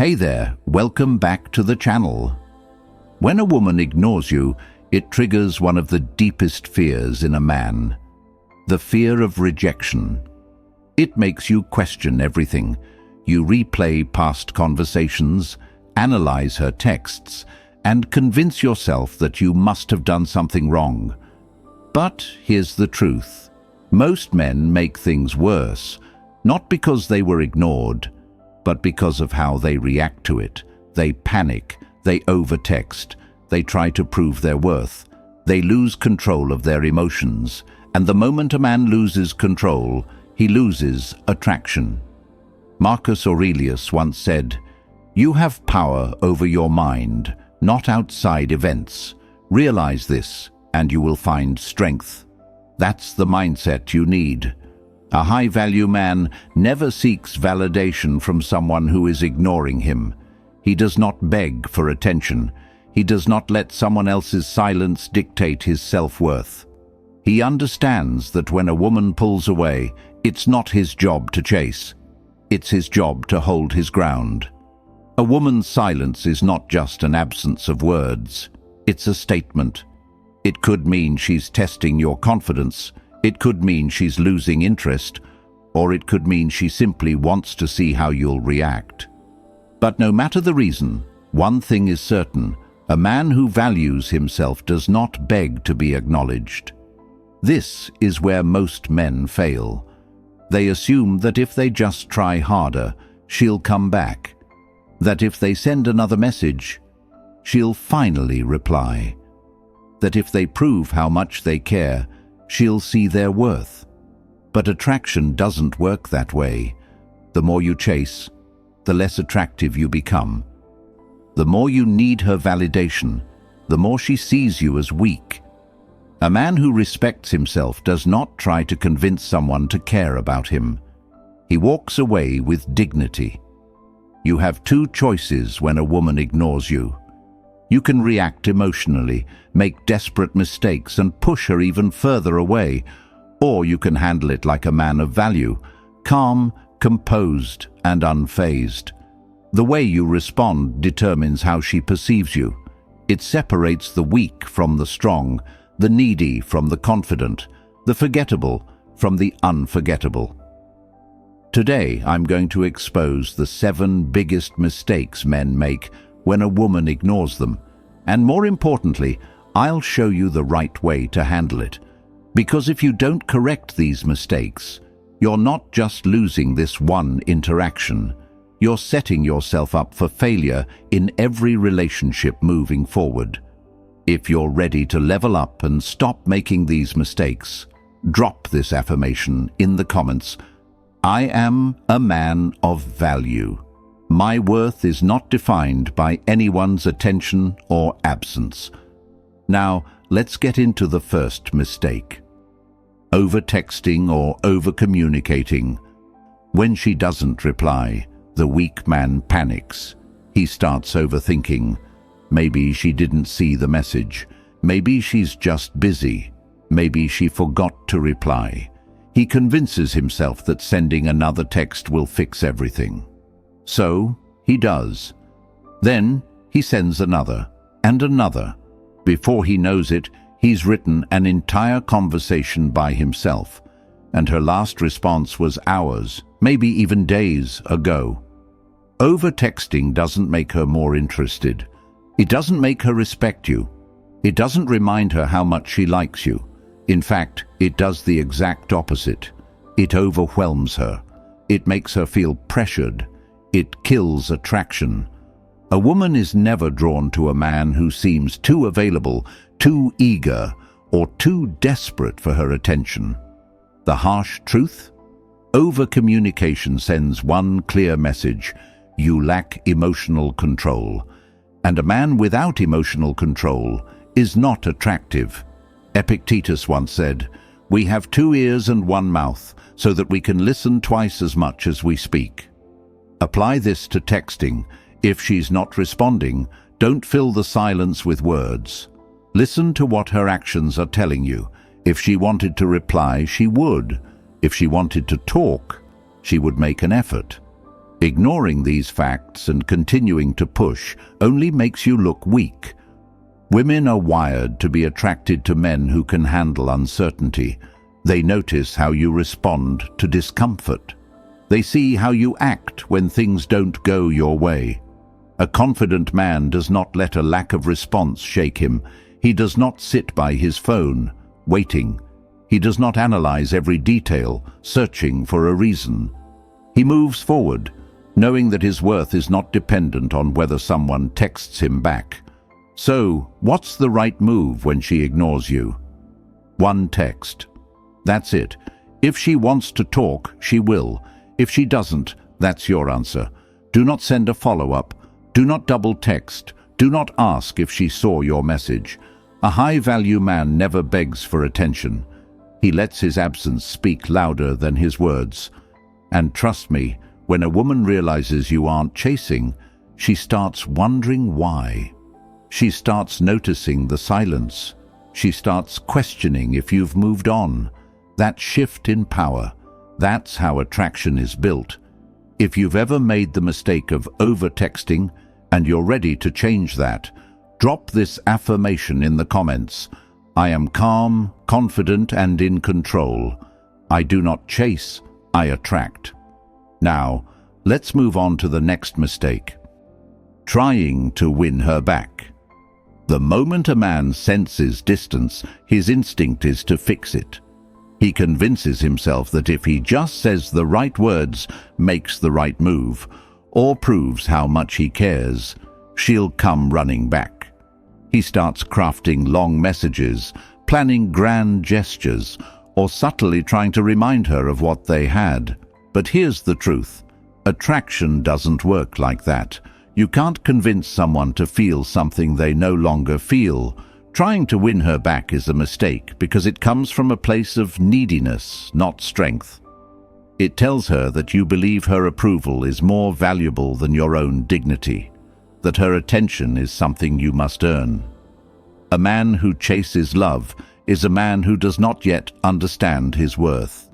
Hey there, welcome back to the channel. When a woman ignores you, it triggers one of the deepest fears in a man, the fear of rejection. It makes you question everything. You replay past conversations, analyze her texts, and convince yourself that you must have done something wrong. But here's the truth. Most men make things worse, not because they were ignored, but because of how they react to it. They panic, they overtext, they try to prove their worth, they lose control of their emotions, and the moment a man loses control, he loses attraction. Marcus Aurelius once said, "You have power over your mind, not outside events. Realize this, and you will find strength." That's the mindset you need. A high-value man never seeks validation from someone who is ignoring him. He does not beg for attention. He does not let someone else's silence dictate his self-worth. He understands that when a woman pulls away, it's not his job to chase. It's his job to hold his ground. A woman's silence is not just an absence of words. It's a statement. It could mean she's testing your confidence. It could mean she's losing interest, or it could mean she simply wants to see how you'll react. But no matter the reason, one thing is certain: a man who values himself does not beg to be acknowledged. This is where most men fail. They assume that if they just try harder, she'll come back. That if they send another message, she'll finally reply. That if they prove how much they care, she'll see their worth. But attraction doesn't work that way. The more you chase, the less attractive you become. The more you need her validation, the more she sees you as weak. A man who respects himself does not try to convince someone to care about him. He walks away with dignity. You have two choices when a woman ignores you. You can react emotionally, make desperate mistakes, and push her even further away, or you can handle it like a man of value, calm, composed, and unfazed. The way you respond determines how she perceives you. It separates the weak from the strong, the needy from the confident, the forgettable from the unforgettable. Today, I'm going to expose the 7 biggest mistakes men make when a woman ignores them. And more importantly, I'll show you the right way to handle it. Because if you don't correct these mistakes, you're not just losing this one interaction. You're setting yourself up for failure in every relationship moving forward. If you're ready to level up and stop making these mistakes, drop this affirmation in the comments. I am a man of value. My worth is not defined by anyone's attention or absence. Now, let's get into the first mistake. Overtexting or overcommunicating. When she doesn't reply, the weak man panics. He starts overthinking. Maybe she didn't see the message. Maybe she's just busy. Maybe she forgot to reply. He convinces himself that sending another text will fix everything. So, he does. Then, he sends another, and another. Before he knows it, he's written an entire conversation by himself, and her last response was hours, maybe even days ago. Overtexting doesn't make her more interested. It doesn't make her respect you. It doesn't remind her how much she likes you. In fact, it does the exact opposite. It overwhelms her. It makes her feel pressured. It kills attraction. A woman is never drawn to a man who seems too available, too eager, or too desperate for her attention. The harsh truth? Overcommunication sends one clear message: you lack emotional control. And a man without emotional control is not attractive. Epictetus once said, "We have 2 ears and 1 mouth, so that we can listen twice as much as we speak." Apply this to texting. If she's not responding, don't fill the silence with words. Listen to what her actions are telling you. If she wanted to reply, she would. If she wanted to talk, she would make an effort. Ignoring these facts and continuing to push only makes you look weak. Women are wired to be attracted to men who can handle uncertainty. They notice how you respond to discomfort. They see how you act when things don't go your way. A confident man does not let a lack of response shake him. He does not sit by his phone, waiting. He does not analyze every detail, searching for a reason. He moves forward, knowing that his worth is not dependent on whether someone texts him back. So, what's the right move when she ignores you? One text. That's it. If she wants to talk, she will. If she doesn't, that's your answer. Do not send a follow-up. Do not double text. Do not ask if she saw your message. A high-value man never begs for attention. He lets his absence speak louder than his words. And trust me, when a woman realizes you aren't chasing, she starts wondering why. She starts noticing the silence. She starts questioning if you've moved on. That shift in power, that's how attraction is built. If you've ever made the mistake of overtexting and you're ready to change that, drop this affirmation in the comments. I am calm, confident, and in control. I do not chase, I attract. Now, let's move on to the next mistake. Trying to win her back. The moment a man senses distance, his instinct is to fix it. He convinces himself that if he just says the right words, makes the right move, or proves how much he cares, she'll come running back. He starts crafting long messages, planning grand gestures, or subtly trying to remind her of what they had. But here's the truth. Attraction doesn't work like that. You can't convince someone to feel something they no longer feel. Trying to win her back is a mistake because it comes from a place of neediness, not strength. It tells her that you believe her approval is more valuable than your own dignity, that her attention is something you must earn. A man who chases love is a man who does not yet understand his worth.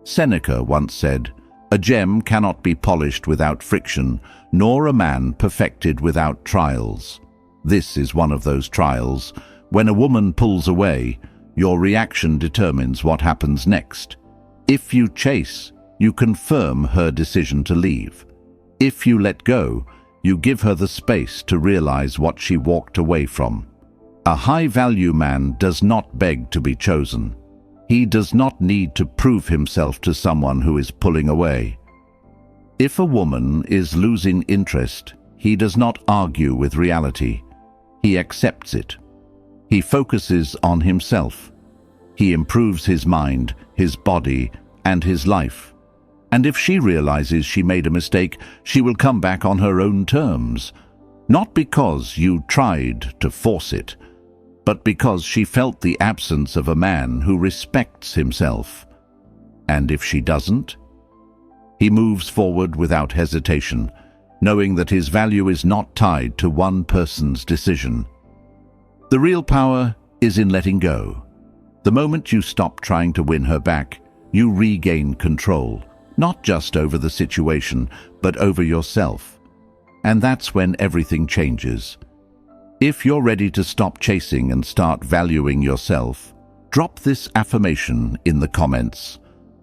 Seneca once said, "A gem cannot be polished without friction, nor a man perfected without trials." This is one of those trials. When a woman pulls away, your reaction determines what happens next. If you chase, you confirm her decision to leave. If you let go, you give her the space to realize what she walked away from. A high-value man does not beg to be chosen. He does not need to prove himself to someone who is pulling away. If a woman is losing interest, he does not argue with reality. He accepts it. He focuses on himself. He improves his mind, his body, and his life. And if she realizes she made a mistake, she will come back on her own terms. Not because you tried to force it, but because she felt the absence of a man who respects himself. And if she doesn't, he moves forward without hesitation, knowing that his value is not tied to one person's decision. The real power is in letting go. The moment you stop trying to win her back, you regain control, not just over the situation, but over yourself. And that's when everything changes. If you're ready to stop chasing and start valuing yourself, drop this affirmation in the comments.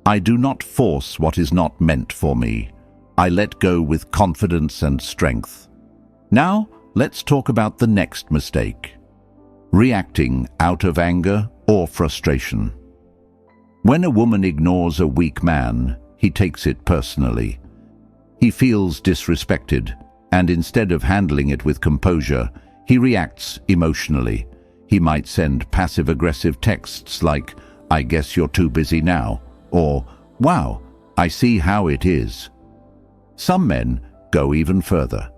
I do not force what is not meant for me. I let go with confidence and strength. Now, let's talk about the next mistake. Reacting out of anger or frustration. When a woman ignores a weak man, he takes it personally. He feels disrespected, and instead of handling it with composure, he reacts emotionally. He might send passive-aggressive texts like, "I guess you're too busy now," or, "Wow, I see how it is." Some men go even further,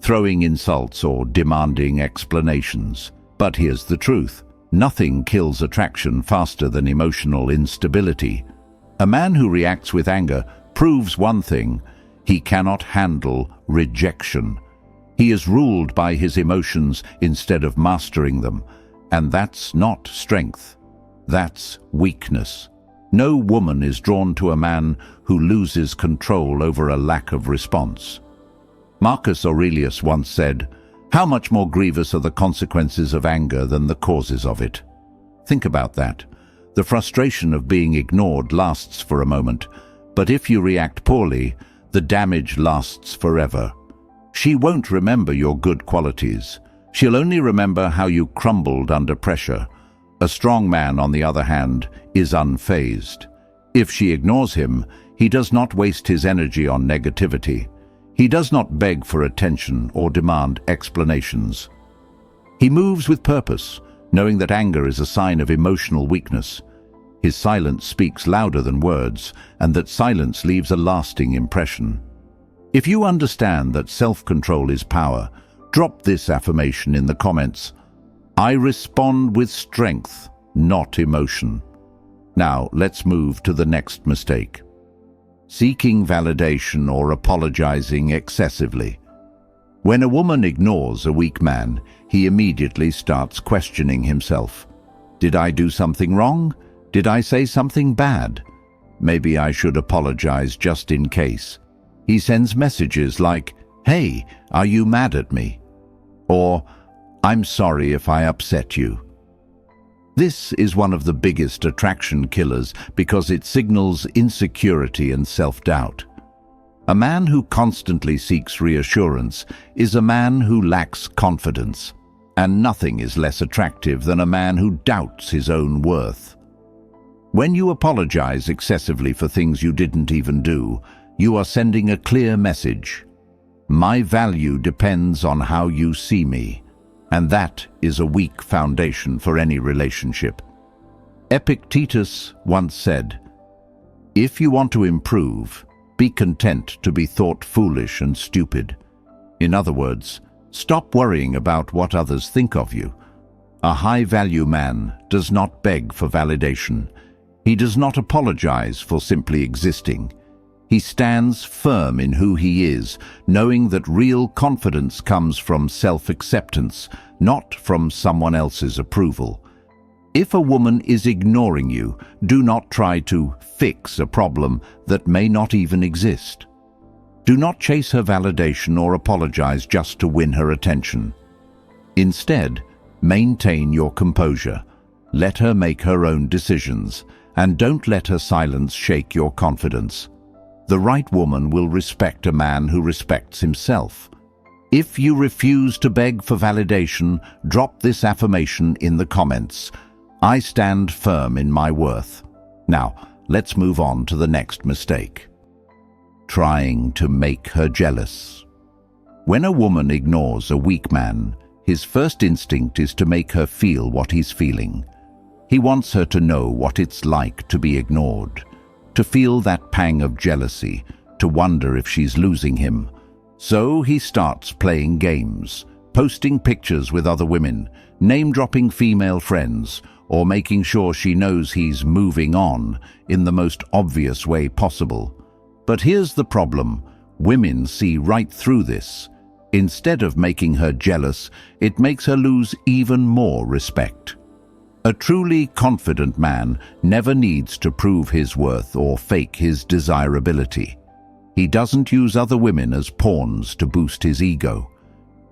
throwing insults or demanding explanations. But here's the truth. Nothing kills attraction faster than emotional instability. A man who reacts with anger proves one thing: he cannot handle rejection. He is ruled by his emotions instead of mastering them, and that's not strength. That's weakness. No woman is drawn to a man who loses control over a lack of response. Marcus Aurelius once said, "How much more grievous are the consequences of anger than the causes of it?" Think about that. The frustration of being ignored lasts for a moment, but if you react poorly, the damage lasts forever. She won't remember your good qualities. She'll only remember how you crumbled under pressure. A strong man, on the other hand, is unfazed. If she ignores him, he does not waste his energy on negativity. He does not beg for attention or demand explanations. He moves with purpose, knowing that anger is a sign of emotional weakness. His silence speaks louder than words, and that silence leaves a lasting impression. If you understand that self-control is power, drop this affirmation in the comments. I respond with strength, not emotion. Now, let's move to the next mistake. Seeking validation or apologizing excessively. When a woman ignores a weak man, he immediately starts questioning himself. Did I do something wrong? Did I say something bad? Maybe I should apologize just in case. He sends messages like, "Hey, are you mad at me?" Or, "I'm sorry if I upset you." This is one of the biggest attraction killers because it signals insecurity and self-doubt. A man who constantly seeks reassurance is a man who lacks confidence, and nothing is less attractive than a man who doubts his own worth. When you apologize excessively for things you didn't even do, you are sending a clear message. My value depends on how you see me, and that is a weak foundation for any relationship. Epictetus once said, "If you want to improve, be content to be thought foolish and stupid." In other words, stop worrying about what others think of you. A high-value man does not beg for validation. He does not apologize for simply existing. He stands firm in who he is, knowing that real confidence comes from self-acceptance, not from someone else's approval. If a woman is ignoring you, do not try to fix a problem that may not even exist. Do not chase her validation or apologize just to win her attention. Instead, maintain your composure. Let her make her own decisions, and don't let her silence shake your confidence. The right woman will respect a man who respects himself. If you refuse to beg for validation, drop this affirmation in the comments. I stand firm in my worth. Now, let's move on to the next mistake. Trying to make her jealous. When a woman ignores a weak man, his first instinct is to make her feel what he's feeling. He wants her to know what it's like to be ignored, to feel that pang of jealousy, to wonder if she's losing him. So he starts playing games, posting pictures with other women, name-dropping female friends, or making sure she knows he's moving on in the most obvious way possible. But here's the problem. Women see right through this. Instead of making her jealous, it makes her lose even more respect. A truly confident man never needs to prove his worth or fake his desirability. He doesn't use other women as pawns to boost his ego.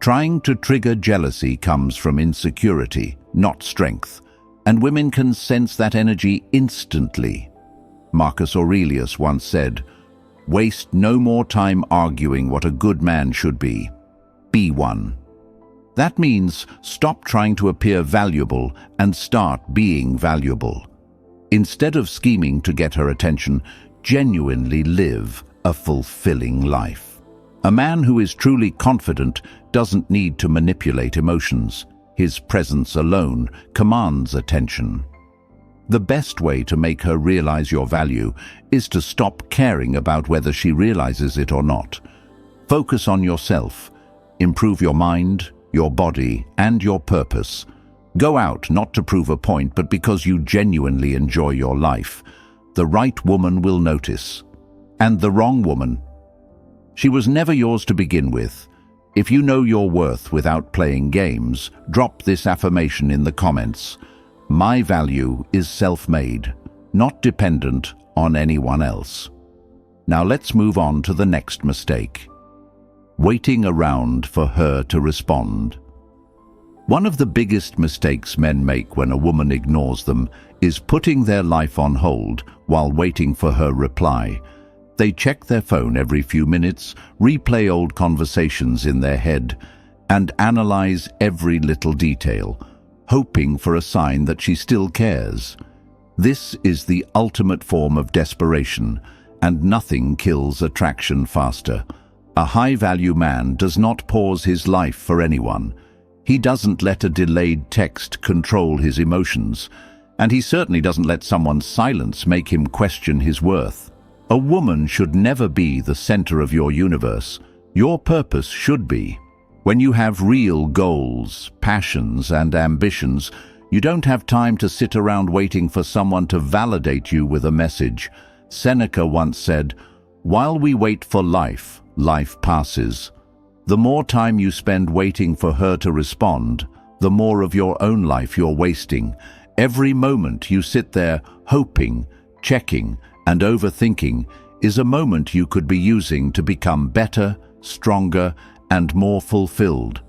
Trying to trigger jealousy comes from insecurity, not strength, and women can sense that energy instantly. Marcus Aurelius once said, "Waste no more time arguing what a good man should be. Be one." That means stop trying to appear valuable and start being valuable. Instead of scheming to get her attention, genuinely live a fulfilling life. A man who is truly confident doesn't need to manipulate emotions. His presence alone commands attention. The best way to make her realize your value is to stop caring about whether she realizes it or not. Focus on yourself. Improve your mind, your body, and your purpose. Go out not to prove a point, but because you genuinely enjoy your life. The right woman will notice. And the wrong woman, she was never yours to begin with. If you know your worth without playing games, drop this affirmation in the comments. My value is self-made, not dependent on anyone else. Now let's move on to the next mistake. Waiting around for her to respond. One of the biggest mistakes men make when a woman ignores them is putting their life on hold while waiting for her reply. They check their phone every few minutes, replay old conversations in their head, and analyze every little detail, hoping for a sign that she still cares. This is the ultimate form of desperation, and nothing kills attraction faster. A high-value man does not pause his life for anyone. He doesn't let a delayed text control his emotions, and he certainly doesn't let someone's silence make him question his worth. A woman should never be the center of your universe. Your purpose should be. When you have real goals, passions, and ambitions, you don't have time to sit around waiting for someone to validate you with a message. Seneca once said, "While we wait for life, life passes." The more time you spend waiting for her to respond, the more of your own life you're wasting. Every moment you sit there hoping, checking, and overthinking is a moment you could be using to become better, stronger, and more fulfilled.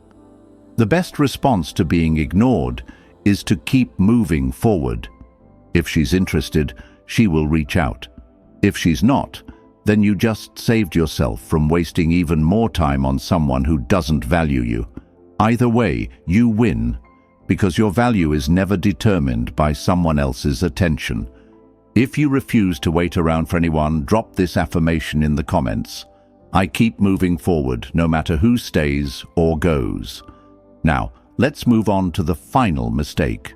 The best response to being ignored is to keep moving forward. If she's interested, she will reach out. If she's not, then you just saved yourself from wasting even more time on someone who doesn't value you. Either way, you win, because your value is never determined by someone else's attention. If you refuse to wait around for anyone, drop this affirmation in the comments. I keep moving forward, no matter who stays or goes. Now, let's move on to the final mistake.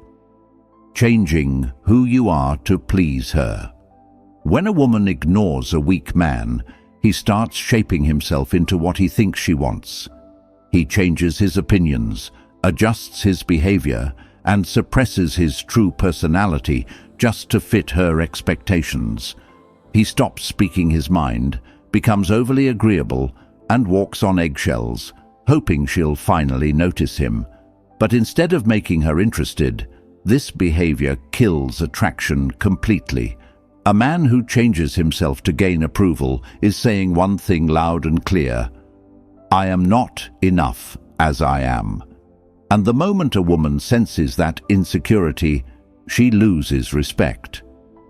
Changing who you are to please her. When a woman ignores a weak man, he starts shaping himself into what he thinks she wants. He changes his opinions, adjusts his behavior, and suppresses his true personality just to fit her expectations. He stops speaking his mind, becomes overly agreeable, and walks on eggshells, hoping she'll finally notice him. But instead of making her interested, this behavior kills attraction completely. A man who changes himself to gain approval is saying one thing loud and clear: "I am not enough as I am." And the moment a woman senses that insecurity, she loses respect.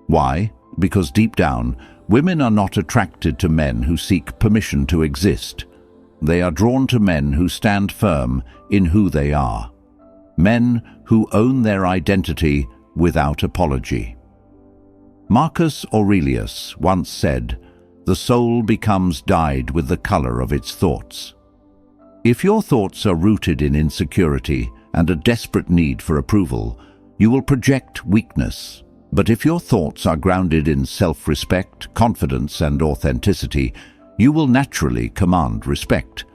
Why? Because deep down, women are not attracted to men who seek permission to exist. They are drawn to men who stand firm in who they are. Men who own their identity without apology. Marcus Aurelius once said, "The soul becomes dyed with the color of its thoughts." If your thoughts are rooted in insecurity and a desperate need for approval, you will project weakness. But if your thoughts are grounded in self-respect, confidence, and authenticity, you will naturally command respect.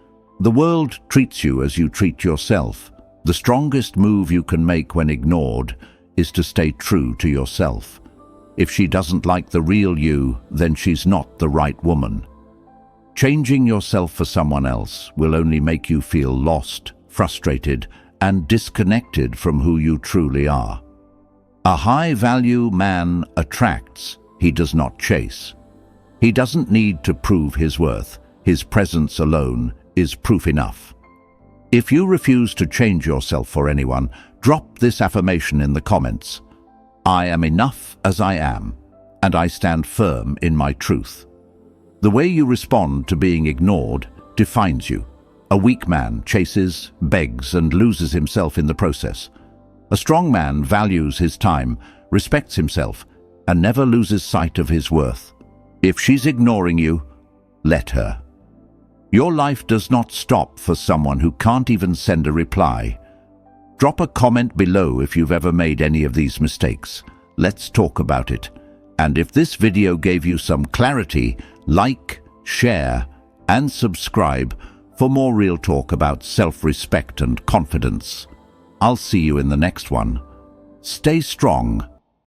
The world treats you as you treat yourself. The strongest move you can make when ignored is to stay true to yourself. If she doesn't like the real you, then she's not the right woman. Changing yourself for someone else will only make you feel lost, frustrated, and disconnected from who you truly are. A high-value man attracts, he does not chase. He doesn't need to prove his worth. His presence alone is proof enough. If you refuse to change yourself for anyone, drop this affirmation in the comments. I am enough as I am, and I stand firm in my truth. The way you respond to being ignored defines you. A weak man chases, begs, and loses himself in the process. A strong man values his time, respects himself, and never loses sight of his worth. If she's ignoring you, let her. Your life does not stop for someone who can't even send a reply. Drop a comment below if you've ever made any of these mistakes. Let's talk about it. And if this video gave you some clarity, like, share, and subscribe for more real talk about self-respect and confidence. I'll see you in the next one. Stay strong